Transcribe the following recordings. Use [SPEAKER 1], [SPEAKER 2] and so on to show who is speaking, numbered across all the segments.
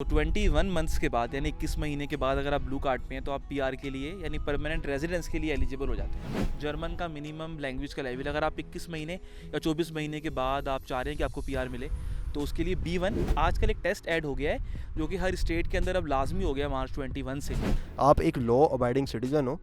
[SPEAKER 1] तो 21 मंथ्स के बाद यानी 21 महीने के बाद अगर आप ब्लू कार्ड पे हैं तो आप पीआर के लिए यानी परमानेंट रेजिडेंस के लिए एलिजिबल हो जाते हैं। जर्मन का मिनिमम लैंग्वेज का लेवल अगर आप 21 महीने या 24 महीने के बाद आप चाह रहे हैं कि आपको पीआर मिले तो उसके लिए B1 आजकल एक टेस्ट ऐड हो गया है जो कि हर स्टेट के अंदर अब लाजमी हो गया मार्च 21 से।
[SPEAKER 2] आप एक लॉ अबाइडिंग सिटीज़न हो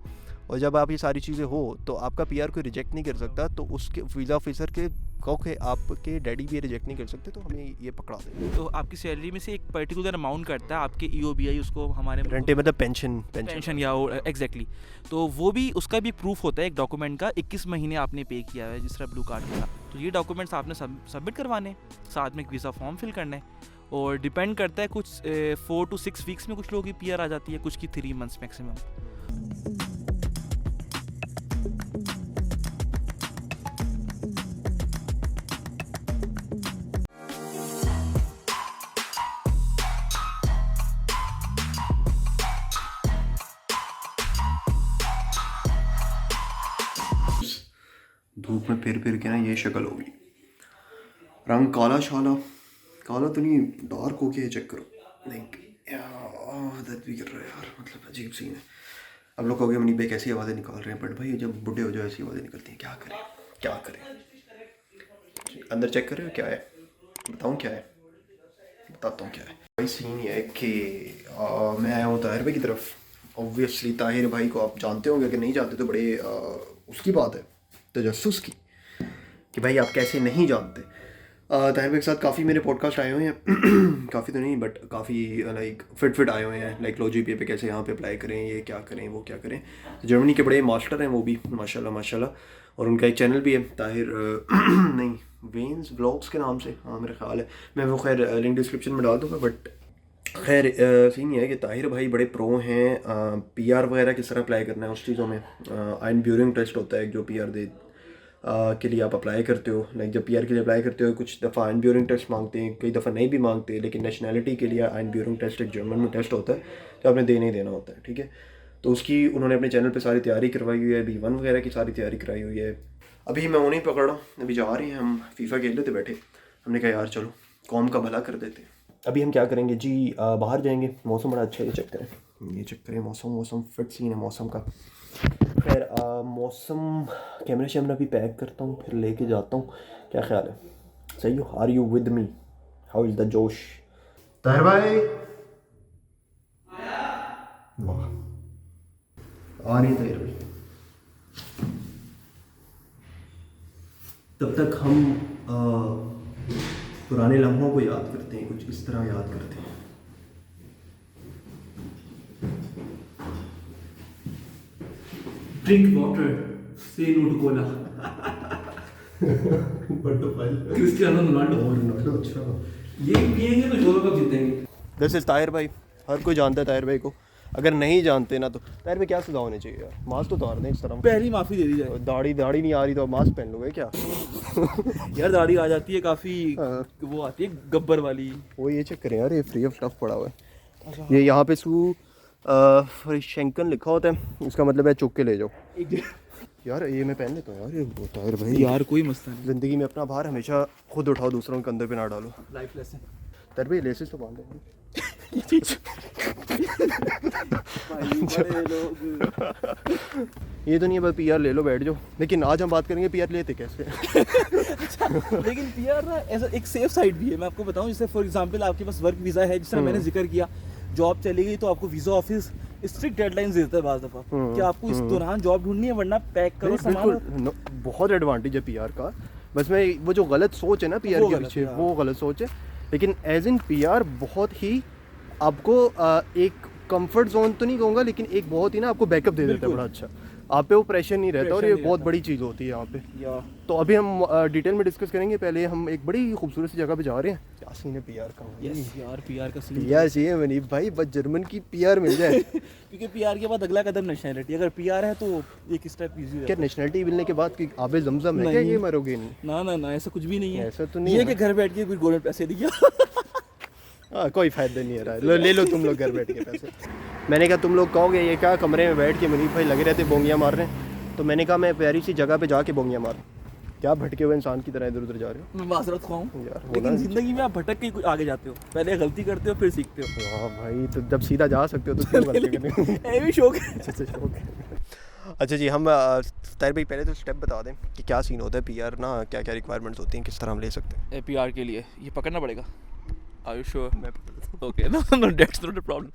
[SPEAKER 2] और जब आप ये सारी चीज़ें हो तो आपका पीआर कोई रिजेक्ट नहीं कर सकता, तो उसके वीज़ा ऑफिसर के कहो कि आपके डैडी भी रिजेक्ट नहीं कर सकते, तो हमें ये पकड़ा दें।
[SPEAKER 1] तो आपकी सैलरी में से एक पर्टिकुलर अमाउंट करता है आपके EOBI उसको हमारे
[SPEAKER 2] रेंटे मतलब पेंशन
[SPEAKER 1] या एग्जैक्टली तो वो भी उसका भी प्रूफ होता है एक डॉक्यूमेंट का 21 महीने आपने पे किया है जिस तरह ब्लू कार्ड का। तो ये डॉक्यूमेंट्स आपने सबमिट करवाने, साथ में एक वीज़ा फॉर्म फिल करना है और डिपेंड करता है कुछ 4 to 6 वीक्स में कुछ लोगों की पीआर आ जाती है, कुछ की 3 मंथ्स मैक्सिमम।
[SPEAKER 2] धूप में फिर के ना ये शक्ल होगी, रंग काला शाला, काला तो नहीं डार्क हो गया, चेक करो। लाइक दर्द भी कर रहा है यार, मतलब अजीब सीन है। अब लोग कहोगे मनी भाई कैसी आवाज़ें निकाल रहे हैं, बट भाई जब बुढ़े हो जाए ऐसी आवाज़ें निकलती हैं, क्या करें। अंदर चेक करें क्या है, बताऊँ क्या है, बताता हूँ क्या है। भाई सीन ये है कि मैं आया हूँ ताहिर भाई की तरफ। ऑब्वियसली ताहिर भाई को आप जानते होंगे, अगर नहीं जानते तो बड़े उसकी बात है तजस्सुस की कि भाई आप कैसे नहीं जानते। ताहिर भाई के साथ काफ़ी मेरे पॉडकास्ट आए हुए हैं काफ़ी तो नहीं बट काफ़ी लाइक फिट आए हुए हैं, लाइक लो GPA पे कैसे यहाँ पे अप्लाई करें, ये क्या करें वो क्या करें। जर्मनी के बड़े मास्टर हैं वो भी माशाल्लाह, और उनका एक चैनल भी है ताहिर नहीं वेन्स ब्लॉग्स के नाम से, हाँ मेरा ख्याल है। मैं वो खैर लिंक डिस्क्रिप्शन में डाल दूँगा। बट खैर सीन ये है कि ताहिर भाई बड़े प्रो हैं PR वगैरह किस तरह अप्लाई करना है उस चीज़ों में। आइन ब्यूरिंग टेस्ट होता है जो PR दे के लिए आप अप्लाई करते हो। लाइक जब PR के लिए अप्लाई करते हो कुछ दफ़ा आइन ब्यूरिंग टेस्ट मांगते हैं, कई दफ़ा नहीं भी मांगते, लेकिन नेशनैलिटी के लिए आइन ब्यूरिंग टेस्ट एक जर्मन में टेस्ट होता है तो आपने देना ही देना होता है, ठीक है। तो उसकी उन्होंने अपने चैनल पे सारी तैयारी करवाई हुई है, B1 वगैरह की सारी तैयारी कराई हुई है। अभी मैं उन्हें पकड़ा, अभी जा रहे हैं हम, FIFA खेल लेते बैठे, हमने कहा यार चलो कौम का भला कर देते। अभी हम क्या करेंगे जी, बाहर जाएंगे, मौसम बड़ा अच्छा है, ये चेक करें मौसम फिट सीन है मौसम का। खैर मौसम कैमरा भी पैक करता हूँ फिर लेके जाता हूँ, क्या ख्याल है, सही हो? Are you with me? How is the josh? Tahir भाई वाह आ रही है ताहिर भाई। तब तक हम पुराने लम्हों को याद करते हैं, कुछ इस तरह याद करते हैं।
[SPEAKER 3] Drink water, say no to cola. Cristiano Ronaldo.
[SPEAKER 2] अच्छा,
[SPEAKER 3] ये पिएंगे तो यूरो कप जीतेंगे।
[SPEAKER 2] दिस इज ताहिर भाई, हर कोई जानता है ताहिर भाई को, अगर नहीं जानते ना तो ताहिर भाई क्या सुझाव होने चाहिए यार? मास्क तो उतार दें इस तरह,
[SPEAKER 1] पहली माफ़ी दे दी जाए।
[SPEAKER 2] दाढ़ी नहीं आ रही तो मास्क पहन लोगे क्या?
[SPEAKER 1] यार दाढ़ी आ जाती है काफ़ी, वो आती है गब्बर वाली।
[SPEAKER 2] वो ये चेक करें यार, ये फ्री ऑफ स्टफ पड़ा हुआ है। ये यहाँ पे फ्रिशेंकन लिखा होता है, इसका मतलब है चुक के ले जाओ। यार ये मैं पहन लेता हूँ यार, ये ताहिर भाई
[SPEAKER 1] यार कोई मसला नहीं,
[SPEAKER 2] ज़िंदगी में अपना भार हमेशा खुद उठाओ, दूसरों के अंदर पे ना डालो।
[SPEAKER 1] Life lesson.
[SPEAKER 2] ताहिर भाई लेसेस तो बांध देंगे। ये तो नहीं है, बस PR ले लो बैठ जाओ। लेकिन आज हम बात करेंगे PR लेते कैसे।
[SPEAKER 1] लेकिन PR ना ऐसा एक सेफ साइड भी है, मैं आपको बताऊं। जैसे फॉर एग्जांपल आपके पास वर्क वीज़ा है, जिस तरह मैंने जिक्र किया, जॉब चली गई तो आपको वीज़ा ऑफिस स्ट्रिक्ट डेडलाइंस देता है बाज़ दफ़ा कि आपको इस दौरान जॉब ढूंढनी है वरना पैक करो सामान।
[SPEAKER 2] बहुत एडवांटेज है PR का, बस मैं वो जो गलत सोच है ना PR के पीछे, वो गलत सोच है। लेकिन एज इन PR बहुत ही आपको एक कंफर्ट जोन तो नहीं कहूँगा, लेकिन एक बहुत ही ना आपको बैकअप दे देता है बड़ा अच्छा, आप पे वो प्रेशर नहीं रहता, और ये बहुत बड़ी चीज़ होती है यहाँ पे। तो अभी हम डिटेल में डिस्कस करेंगे। पहले हम एक बड़ी खूबसूरत सी जगह पे जा रहे हैं। क्या सीन है PR का?
[SPEAKER 1] यस यार, PR का सीन
[SPEAKER 2] PR चाहिए मनीप भाई, बस जर्मन की PR मिल जाए।
[SPEAKER 1] क्योंकि PR के बाद अगला कदम नेशनैलिटी। अगर PR है तो एक स्टेप इजी है।
[SPEAKER 2] क्या नेशनैलिटी मिलने के बाद कि आबे जमजम है क्या ये मरोगे नहीं?
[SPEAKER 1] ना ऐसा कुछ भी नहीं है।
[SPEAKER 2] ऐसा तो नहीं
[SPEAKER 1] है कि घर बैठ के कोई गवर्नमेंट पैसे दिया।
[SPEAKER 2] हाँ कोई फ़ायदा नहीं है रहा, ले लो तुम लोग घर बैठ के पैसे। मैंने कहा तुम लोग कहोगे ये क्या कमरे में बैठ के मनीप भाई लगे रहते बोंगियाँ मार रहे हैं, तो मैंने कहा मैं प्यारी सी जगह पे जाके बोंगियाँ मार। क्या भटके हुए इंसान की तरह इधर उधर जा रहे हो
[SPEAKER 1] मैं माजरत खाऊं
[SPEAKER 2] यार?
[SPEAKER 1] लेकिन जिंदगी में आप भटक के आगे जाते हो, पहले गलती करते हो फिर सीखते हो।
[SPEAKER 2] वाह भाई, तो जब सीधा जा सकते हो तो क्यों गलती करनी?
[SPEAKER 1] ये भी शौक है।
[SPEAKER 2] अच्छा शौक है। अच्छा जी, हम ताहिर भाई पहले तो स्टेप बता दें कि क्या सीन होता है पीआर ना, क्या क्या रिक्वायरमेंट्स होती हैं, किस तरह हम ले सकते हैं।
[SPEAKER 1] पीआर के लिए ये पकड़ना पड़ेगा। Are you sure?
[SPEAKER 2] मैं पकड़ लेता हूँ।
[SPEAKER 1] Okay, no that's not a problem.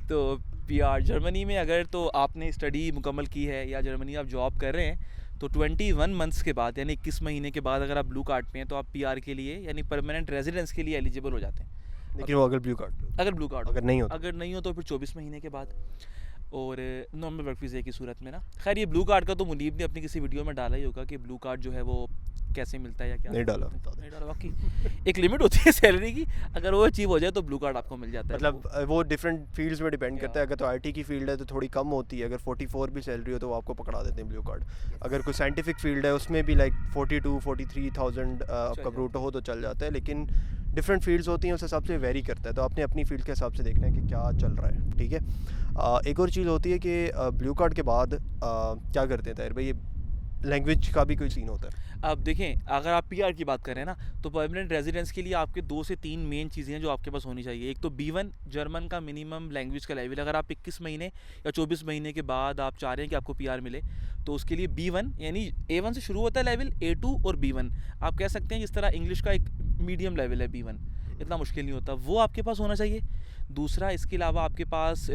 [SPEAKER 1] तो पीआर जर्मनी में अगर तो आपने स्टडी मुकम्मल की है या जर्मनी आप जॉब कर रहे हैं तो 21 मंथ्स के बाद यानी 21 महीने के बाद अगर आप ब्लू कार्ड पे हैं तो आप पीआर के लिए यानी परमानेंट रेजिडेंस के लिए एलिजिबल हो जाते हैं।
[SPEAKER 2] लेकिन वो अगर ब्लू कार्ड,
[SPEAKER 1] अगर ब्लू कार्ड
[SPEAKER 2] अगर नहीं हो तो?
[SPEAKER 1] अगर नहीं हो तो फिर 24 महीने के बाद और नॉर्मल वर्क वीज़े की सूरत में ना। खैर ये ब्लू कार्ड का तो मुनीब ने अपनी किसी वीडियो में डाला ही होगा कि ब्लू कार्ड जो है वो कैसे मिलता है या क्या।
[SPEAKER 2] नहीं डाला।
[SPEAKER 1] नहीं डाला। बाकी एक लिमिट होती है सैलरी की, अगर वो अचीव हो जाए तो ब्लू कार्ड आपको मिल जाता है।
[SPEAKER 2] मतलब वो डिफरेंट फील्ड्स में डिपेंड करता है। अगर तो आईटी की फील्ड है तो थोड़ी कम होती है, अगर 44 भी सैलरी हो तो वो आपको पकड़ा देते हैं ब्लू कार्ड। अगर कोई साइंटिफिक फील्ड है उसमें भी लाइक 42-43,000 आपका ब्रूटो हो तो चल जाता है, लेकिन डिफरेंट फील्ड्स होती हैं उस हिसाब से वेरी करता है, तो आपने अपनी फील्ड के हिसाब से देखना है कि क्या चल रहा है। ठीक है। एक और चीज़ होती है कि ब्लू कार्ड के बाद क्या करते हैं ताहिर भाई, ये लैंग्वेज का भी कोई सीन होता है।
[SPEAKER 1] अब देखें, अगर आप पीआर की बात करें ना तो परमानेंट रेजिडेंस के लिए आपके 2 से 3 मेन चीज़ें हैं जो आपके पास होनी चाहिए। एक तो B1 जर्मन का मिनिमम लैंग्वेज का लेवल, अगर आप 21 महीने या 24 महीने के बाद आप चाह रहे हैं कि आपको पीआर मिले तो उसके लिए B1 यानी A1 से शुरू होता है लेवल, A2 और B1 आप कह सकते हैं। जिस तरह इंग्लिश का एक मीडियम लेवल है B1, इतना मुश्किल नहीं होता, वो आपके पास होना चाहिए। दूसरा, इसके अलावा आपके पास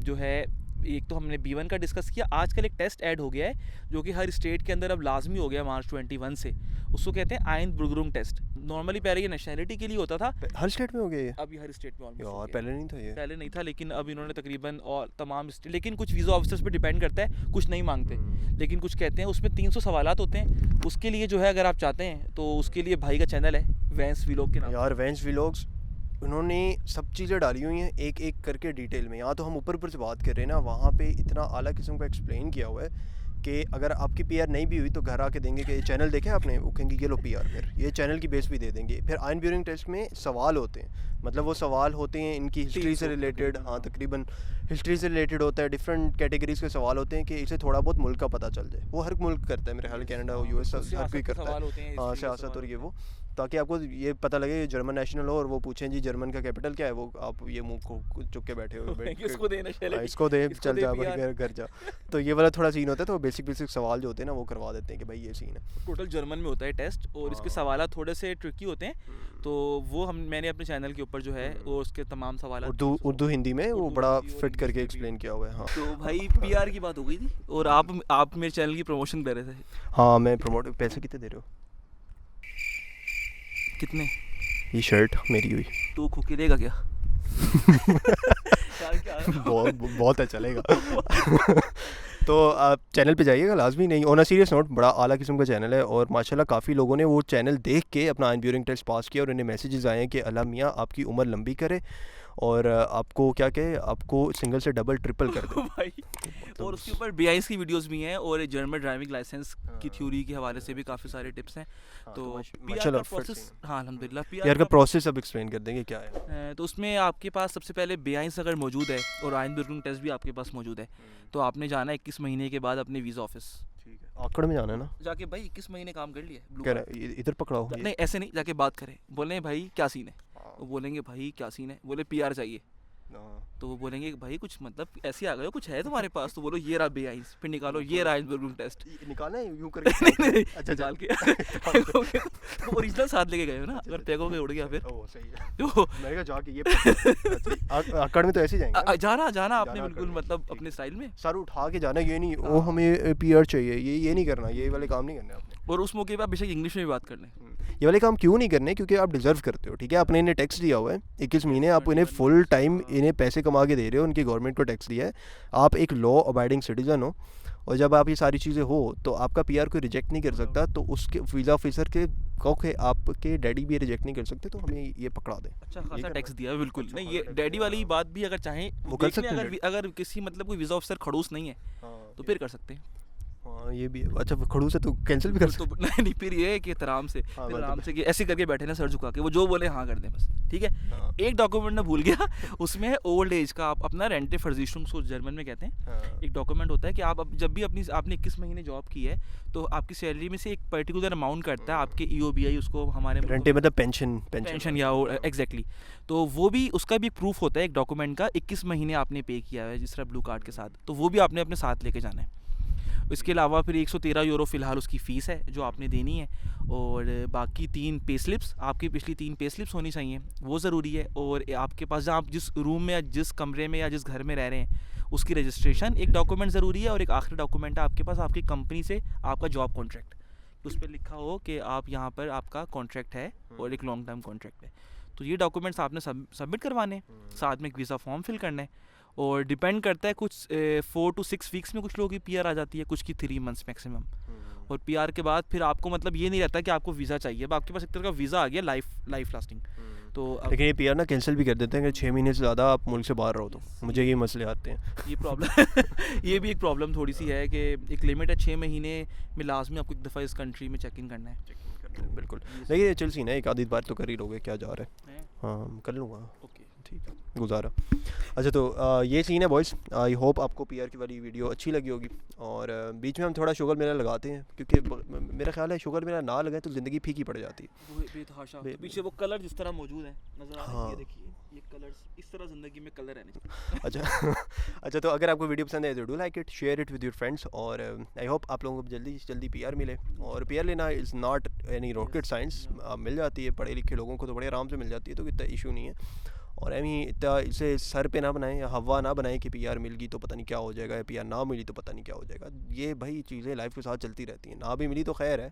[SPEAKER 1] जो है, एक तो हमने B1 का डिस्कस किया, आजकल एक टेस्ट ऐड हो गया है जो कि हर स्टेट के अंदर अब लाजमी हो गया मार्च 21 से, उसको कहते हैं आइंसब्रुगरुंग टेस्ट। नॉर्मली पहले ये नेशनैलिटी के लिए होता था,
[SPEAKER 2] हर स्टेट में हो गया ये?
[SPEAKER 1] अभी हर स्टेट में ऑलमोस्ट
[SPEAKER 2] यार पहले नहीं था ये।
[SPEAKER 1] पहले नहीं था, लेकिन अब इन्होंने तकरीबन और तमाम लेकिन कुछ वीज़ा ऑफिसर्स पे डिपेंड करता है, कुछ नहीं मांगते लेकिन कुछ कहते हैं। उसमें 300 सवालात होते हैं। उसके लिए जो है अगर आप चाहते हैं तो उसके लिए भाई का चैनल है वैंस व्लॉग के नाम।
[SPEAKER 2] यार वैंस व्लॉग्स, उन्होंने सब चीज़ें डाली हुई हैं एक एक करके डिटेल में। यहाँ तो हम ऊपर से बात कर रहे हैं ना, वहाँ पे इतना आला किस्म का एक्सप्लेन किया हुआ है कि अगर आपकी पीआर नहीं भी हुई तो घर आके देंगे कि ये चैनल देखे आपने, वो कहेंगे ये लो पीआर, फिर ये चैनल की बेस भी दे देंगे। फिर आइन ब्यूरिंग टेस्ट में सवाल होते हैं, मतलब वो सवाल होते हैं इनकी हिस्ट्री से रिलेटेड। हाँ, तकरीबन हिस्ट्री से रिलेटेड होता है, डिफरेंट कैटेगरीज के सवाल होते हैं कि इसे थोड़ा बहुत मुल्क का पता चल जाए। वो हर मुल्क करता है मेरे ख्याल, कनाडा हो, यूएस, हर कोई करता है। हाँ, सियासत और ये वो, ताकि आपको ये पता लगे ये जर्मन नेशनल हो और वो पूछें जी जर्मन का कैपिटल क्या है, वो आप ये मुंह को चुप के बैठे हो,
[SPEAKER 1] इसको देना
[SPEAKER 2] इसको दे, चल जा घर जा। तो ये वाला थोड़ा सीन होता है, तो बेसिक सवाल जो होते हैं ना वो करवा देते हैं कि भाई ये सीन है।
[SPEAKER 1] टोटल जर्मन में होता है टेस्ट, और इसके सवाल थोड़े से ट्रिकी होते हैं, तो वो मैंने अपने चैनल के ऊपर जो है वो उसके तमाम सवाल
[SPEAKER 2] उर्दू हिंदी में वो बड़ा फिट करके एक्सप्लेन किया हुआ है। हाँ,
[SPEAKER 1] तो भाई पीआर की बात हो गई थी और आप मेरे चैनल की प्रमोशन कर रहे थे।
[SPEAKER 2] हाँ, मैं प्रमोट, पैसे कितने दे रहे हो?
[SPEAKER 1] कितने?
[SPEAKER 2] ये शर्ट मेरी हुई
[SPEAKER 1] तो खोके देगा क्या?
[SPEAKER 2] बहुत है, चलेगा। तो आप चैनल पे जाइएगा लाजमी। नहीं, ऑन अ सीरियस नोट, बड़ा आला किस्म का चैनल है और माशाल्लाह काफ़ी लोगों ने वो चैनल देख के अपना आइन ब्यूरिंग टेस्ट पास किया और उन्हें मैसेजेस आए हैं कि अल्लाह मियाँ आपकी उम्र लंबी करे और आपको क्या कहे, आपको सिंगल से डबल ट्रिपल कर दे
[SPEAKER 1] भाई। और उसके ऊपर B1 की वीडियोस भी हैं और जर्मन ड्राइविंग लाइसेंस की थ्योरी के हवाले से भी काफ़ी सारे टिप्स हैं। तो पीआर का प्रोसेस, हाँ अल्हम्दुलिल्लाह,
[SPEAKER 2] पीआर का प्रोसेस अब एक्सप्लेन कर देंगे क्या है।
[SPEAKER 1] तो उसमें आपके पास सबसे पहले B1 अगर मौजूद है और आइन ब्यूरिंग टेस्ट भी आपके पास मौजूद है तो आपने जाना है 21 महीने के बाद अपने वीज़ा ऑफिस।
[SPEAKER 2] ठीक है, आकड़ में जाना है ना,
[SPEAKER 1] जाके भाई 21 महीने काम कर लिया,
[SPEAKER 2] कह रहा है इधर पकड़ाओ।
[SPEAKER 1] नहीं ऐसे नहीं, जाके बात करें, बोले भाई क्या सीन है, वो बोलेंगे भाई क्या सीन है, बोले पीआर चाहिए, तो वो बोलेंगे भाई कुछ मतलब ऐसे आ गए हो, कुछ है तुम्हारे पास, तो बोलो ये रहा B1, फिर निकालो ये रहा आइंसबर्ग टेस्ट,
[SPEAKER 2] निकालना है यूं करके।
[SPEAKER 1] नहीं
[SPEAKER 2] अच्छा
[SPEAKER 1] निकाल के ओरिजिनल साथ लेके गए हो ना, अगर पैकोगे उड़ गया फिर।
[SPEAKER 2] ओह सही है,
[SPEAKER 1] तो
[SPEAKER 2] मैंने कहा जाके ये आकड़ में तो ऐसे ही जाएंगे
[SPEAKER 1] जाना आपने बिल्कुल मतलब अपने स्टाइल में
[SPEAKER 2] सर उठा के जाना, ये नहीं ओ हमें पीआर चाहिए, ये नहीं करना, ये वाले काम नहीं करने आपने।
[SPEAKER 1] और उस मौके पर आप बेशक इंग्लिश में भी बात कर लें,
[SPEAKER 2] ये वाले काम क्यों नहीं करने, क्योंकि आप डिजर्व करते हो। ठीक है, आपने इन्हें टैक्स दिया हुआ है 21 महीने, आप इन्हें फुल टाइम इन्हें पैसे कमा के दे रहे हो, उनकी गवर्नमेंट को टैक्स दिया है, आप एक लॉ अबाइडिंग सिटीजन हो, और जब आप ये सारी चीज़ें हो तो आपका पीआर कोई रिजेक्ट नहीं कर सकता। तो उसके वीज़ा ऑफिसर के कहो आपके डैडी भी रिजेक्ट नहीं कर सकते, तो हमें ये पकड़ा दें।
[SPEAKER 1] अच्छा खासा टैक्स दिया है, बिल्कुल नहीं, ये डैडी वाली बात भी अगर चाहें
[SPEAKER 2] वो कर सकते हैं।
[SPEAKER 1] अगर किसी मतलब कोई वीज़ा ऑफिसर खड़ूस नहीं है तो फिर कर सकते हैं।
[SPEAKER 2] हाँ ये भी है। अच्छा खड़ूस है तो कैंसिल भी कर
[SPEAKER 1] तो नहीं फिर ये है कि आराम से
[SPEAKER 2] हाँ,
[SPEAKER 1] फिर
[SPEAKER 2] मतलब-
[SPEAKER 1] आराम से कि ऐसे करके बैठे ना सर झुका के, वो जो बोले हाँ कर दें बस, ठीक है।
[SPEAKER 2] हाँ।
[SPEAKER 1] एक डॉक्यूमेंट मैं भूल गया उसमें है ओल्ड एज का, आप अपना रेंटे फर्जिशुम को जर्मन में कहते हैं।
[SPEAKER 2] हाँ।
[SPEAKER 1] एक डॉक्यूमेंट होता है कि आप जब भी आपने 21 महीने जॉब की है तो आपकी सैलरी में से एक पर्टिकुलर अमाउंट कटता है आपके EOBI, उसको हमारे
[SPEAKER 2] रेंटे मतलब पेंशन
[SPEAKER 1] पेंशन या एग्जैक्टली। तो वो भी, उसका भी प्रूफ होता है एक डॉक्यूमेंट का, 21 महीने आपने पे किया है जिस तरह ब्लू कार्ड के साथ, तो वो भी आपने अपने साथ लेके जाना है। इसके अलावा फिर 113 यूरो फ़िलहाल उसकी फ़ीस है जो आपने देनी है, और बाकी 3 पे स्लिप्स, आपकी पिछली 3 पे स्लिप्स होनी चाहिए, वो ज़रूरी है। और आपके पास जहाँ आप जिस रूम में या जिस कमरे में या जिस घर में रह रहे हैं उसकी रजिस्ट्रेशन एक डॉक्यूमेंट ज़रूरी है। और एक आखिरी डॉक्यूमेंट है आपके पास आपकी कंपनी से आपका जॉब कॉन्ट्रैक्ट, उस पर लिखा हो कि आप यहाँ पर आपका कॉन्ट्रैक्ट है और एक लॉन्ग टर्म कॉन्ट्रैक्ट है। तो ये डॉक्यूमेंट्स आपने सबमिट करवाने हैं, साथ में एक वीज़ा फॉर्म फिल करना है। और डिपेंड करता है, कुछ 4 to 6 वीक्स में कुछ लोगों की PR आ जाती है, कुछ की 3 months मैक्सिमम। और PR के बाद फिर आपको मतलब ये नहीं रहता कि आपको वीज़ा चाहिए, अब आपके पास एक तरह का वीज़ा आ गया लाइफ लास्टिंग। तो
[SPEAKER 2] लेकिन ये PR ना कैंसिल भी कर देते हैं कि 6 महीने से ज़्यादा आप मुल्क से बाहर रहो तो मुझे ये मसले आते हैं।
[SPEAKER 1] ये प्रॉब्लम ये भी एक प्रॉब्लम थोड़ी सी है कि एक लिमिट है 6 महीने में लाजमी आपको एक दफ़ा इस कंट्री में चेक इन करना है।
[SPEAKER 2] बिल्कुल, लेकिन ये चल सी ना, एक आधी बार तो कर ही लोगे, क्या जा रहा है।
[SPEAKER 1] हैं?
[SPEAKER 2] हाँ कर लूँगा,
[SPEAKER 1] ओके
[SPEAKER 2] ठीक है, गुजारा। अच्छा तो ये सीन है बॉयज़, आई होप आपको PR की वाली वीडियो अच्छी लगी होगी। और बीच में हम थोड़ा शुगर मेला लगाते हैं, क्योंकि मेरा ख्याल है शुगर मेला ना लगाए तो ज़िंदगी फीकी पड़ जाती है।
[SPEAKER 1] वो बेतहाशा, तो पीछे वो कलर जिस तरह मौजूद है नज़र आ रहा है,
[SPEAKER 2] हाँ।
[SPEAKER 1] ये देखिए ये कलर्स, इस तरह ज़िंदगी में कलर रहने चाहिए।
[SPEAKER 2] अच्छा अच्छा तो अगर आपको वीडियो पसंद है तो do like it, share it with your friends. और आई होप आप लोगों को जल्दी से जल्दी PR मिले। और PR लेना is not any rocket science, मिल जाती है, पढ़े लिखे लोगों को तो बड़े आराम से मिल जाती है, तो इतना इशू नहीं है। और एमी इतना इसे सर पे ना बनाएं या हवा ना बनाएं कि PR मिल गई तो पता नहीं क्या हो जाएगा, या PR ना मिली तो पता नहीं क्या हो जाएगा। ये भाई चीज़ें लाइफ के साथ चलती रहती हैं, ना भी मिली तो खैर है।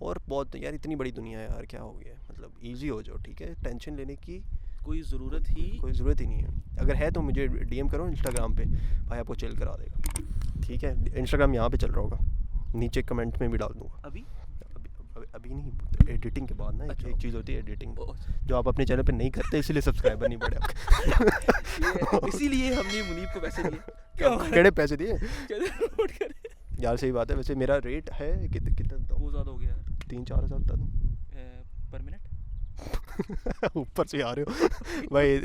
[SPEAKER 2] और बहुत यार इतनी बड़ी दुनिया है यार, क्या हो गया है, मतलब ईजी हो जाओ, ठीक है, टेंशन लेने की
[SPEAKER 1] कोई ज़रूरत
[SPEAKER 2] ही नहीं है। अगर है तो मुझे DM करो इंस्टाग्राम पे, भाई आपको चिल करा देगा, ठीक है। इंस्टाग्राम यहाँ पे चल रहा होगा, नीचे कमेंट में भी डाल दूँगा। अभी नहीं, एडिटिंग के बाद ना एक चीज़ होती है एडिटिंग, जो आप अपने चैनल पे नहीं करते, इसलिए सब्सक्राइबर नहीं बढ़े आपके।
[SPEAKER 1] इसीलिए हमने मुनीब को पैसे दिए।
[SPEAKER 2] केड़े पैसे दिए
[SPEAKER 1] नोट करें,
[SPEAKER 2] यार, सही बात है। वैसे मेरा रेट है कितना
[SPEAKER 1] बहुत ज़्यादा हो गया यार,
[SPEAKER 2] 3-4 हज़ार बता दूँ
[SPEAKER 1] पर मिनट।
[SPEAKER 2] ऊपर से आ रहे हो भाई।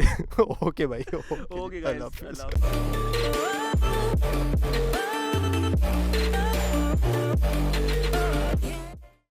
[SPEAKER 2] ओके भाई,
[SPEAKER 1] ओके
[SPEAKER 2] अल्लाह
[SPEAKER 1] गाइस,
[SPEAKER 2] हाफिज़।
[SPEAKER 1] अल्लाह हाफ़िज़।